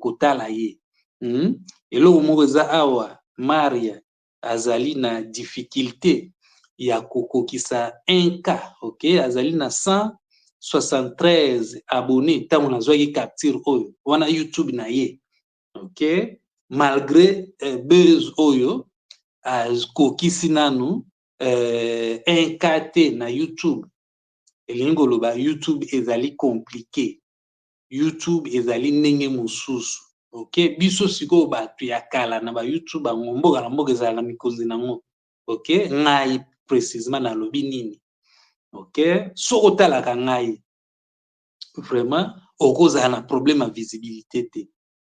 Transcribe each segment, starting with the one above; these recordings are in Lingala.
kotala ye. Eloko moko eza awa Maria azali na difficulté ya kokokisa 1K, ok, azali na 173 abonnés ntango nazwaki capture oyo wana YouTube na ye, ok, malgré buzz oyo akokisi nanu 1K te na YouTube. Elingi koloba YouTube ezali compliqué, YouTube ezali ndenge mosusu, ok, biso sikoyo bato ya kala na ba YouTube bango mboka na mboka ezala na mikonzi nango, ok, ngai précisément nalobi nini, ok, so otalaka ngai vraiment okozala na problème ya visibilité te.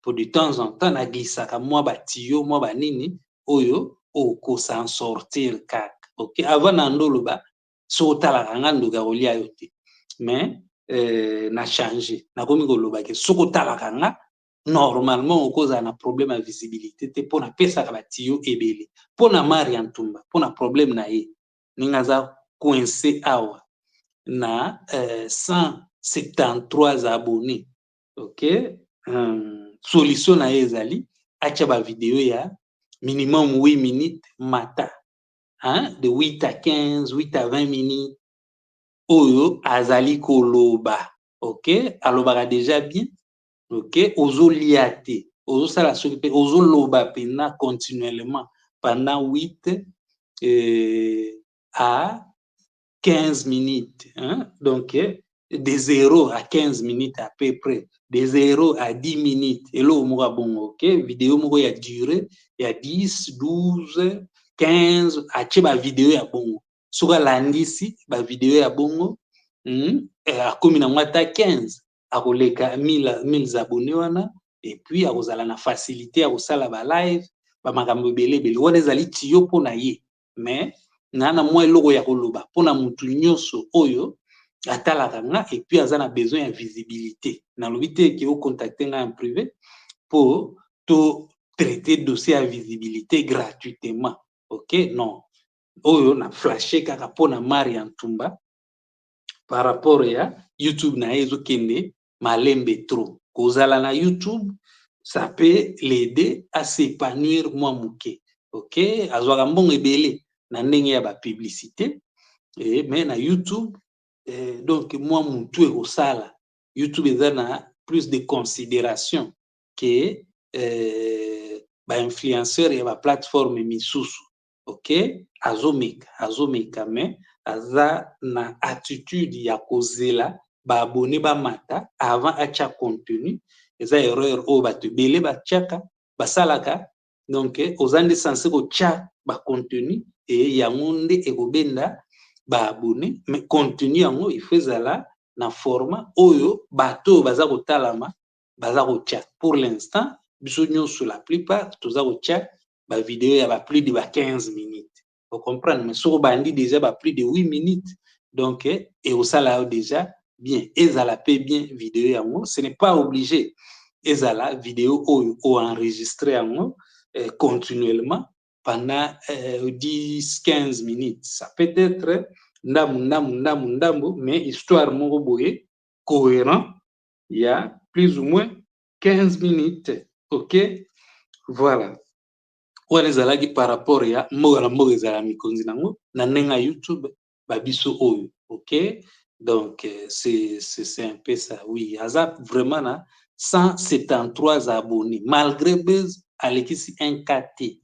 Pour de temps en temps naglisaka mwa batio mwa banini oyo okosan sortir kaka, ok, avant na ndoloba so otalaka nga ndoka kolia yo te, mais na changer nakomi koloba ke so otalaka nga normalement okozala na problème ya visibilité te mpo napesaka batio ebele. Mpo na Maria Ntumba mpo na problème na ye ninga aza coincé awa na 173 abonnés, ok, solution na ye ezali atia ba video ya minimum 8 minutes mata, de 8 à 15, 8 à 20 minutes oyo azali koloba, ok, alobaka déjà bien, ok, ozolia te, ozosala soki mpe ozoloba pena continuellement pendant 8 à 15 minutes, donc de 0 à 15 minutes à peu près, de 0 à 10 minutes, eloko moko bongo, ok, vidéo moko ya durée ya 10, 12, 15, atie ba vidéo ya bongo, soki alandisi ba vidéo ya bongo akomi nango ata 15 akoleka 1000 abonnés wana, et puis akozala na facilité ya kosala ba live ba makambo ebele ebele wana ezali tiyo mpo na ye. Mais na mwa eloko ya koloba mpo na mutu nyonso oyo atalaka nga et puis aza na besoin ya visibilité, nalobi te ke ocontacte nga en privé pour to traiter dossier ya visibilité gratuitement, ok, non, oyo na flashe kaka mpo na Maria Ntumba par rapport ya YouTube na ye ezokende malembe trop. Kozala na YouTube ça peut l'aider à s'épanouir mwa muke, ok, azwaka mbongo ebele na ndenge ya ba publicité, mais na YouTube donc mwa mutu ekosala YouTube eza na plus de considération que ba influenceur ya ba plateforme misusu, ok, azomeka mais aza na attitude ya kozela ba abonné ba mata avant atia contenu, eza erreur oyo bato ebele batiaka basalaka, donc ozandi censé kotia ba contenu et yango nde ekobenda ba abonné, mais contenu yango il faut ezala na format oyo bato baza kotalama baza kotia. Pour l'instant biso nyonso la plupart toza kotia ba vidéo ya ba plus de ba 15 minutes, vous comprenez, mais soko bandi déjà ba plus de 8 minutes, donc et osala déjà bien, ezala pe bien vidéo yango, ce n'est pas obligé ezala vidéo oyo enregistré yango continuellement pendant 10-15 minutes, ça peut être ndambo, mais histoire moko boye cohérent, il y a plus ou moins 15 minutes, ok, voilà. Wana ezalaki par rapport ya mboka na mboka ezala mikonzi nango na ndenge ya YouTube babiso oyo, ok, donc c'est un peu ça, oui, aza vraiment na 173 abonnés malgré buzz alekisi 1K te,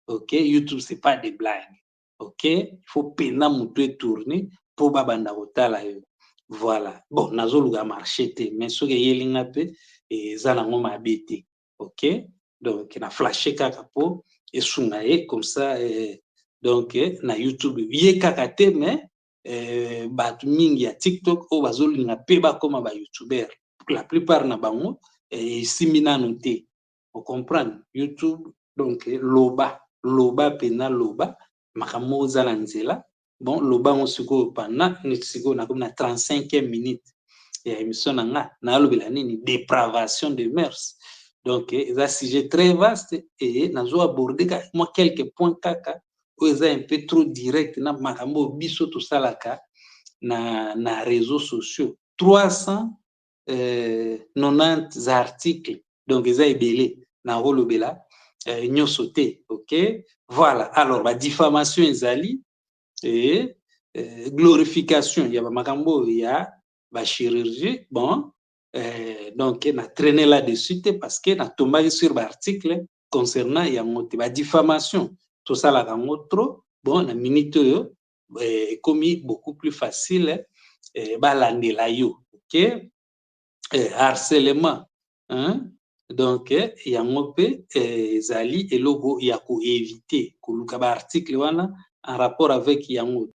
ok, YouTube c'est pas des blagues, ok, il faut pena mutu tourner pour babanda kotala yo, voilà. Bon nazoluka marché te, mais soki eyelinga pe eza nango mabe te, ok, donc na flashe kaka po esunga ye comme ça, donc na YouTube ye kaka te, mais bato mingi ya TikTok oyo bazolinga pe bakoma ba YouTuber, la plupart na bango esimbi nanu te, vous comprenez, YouTube donc loba pena loba makambo eza na nzela. Bon loba ngo sikoyo pana neti sikoyo nakomi na 35e minute ya émission na nga nalobela nini dépravation de mœurs, donc eza sujet très vaste et nazo aborder moi quelques points kaka oyo eza un peu trop direct na makambo biso tosalaka na réseaux sociaux. 390 articles donc eza ebele na kolobela nyonso te, ok. Voilà, alors diffamation ezali et glorification ya bamakambo ya bachirurgie, bon donc na traîner là-dessus te parce que na tombaki sur baarticle concernant yango te. Diffamation tosalaka yango trop, bon na minute oyo ekomi beaucoup plus facile balandela yo, ok. Harcèlement, hein? Donc yango mpe ezali eloko ya koevite koluka baarticle wana en rapport avec yango.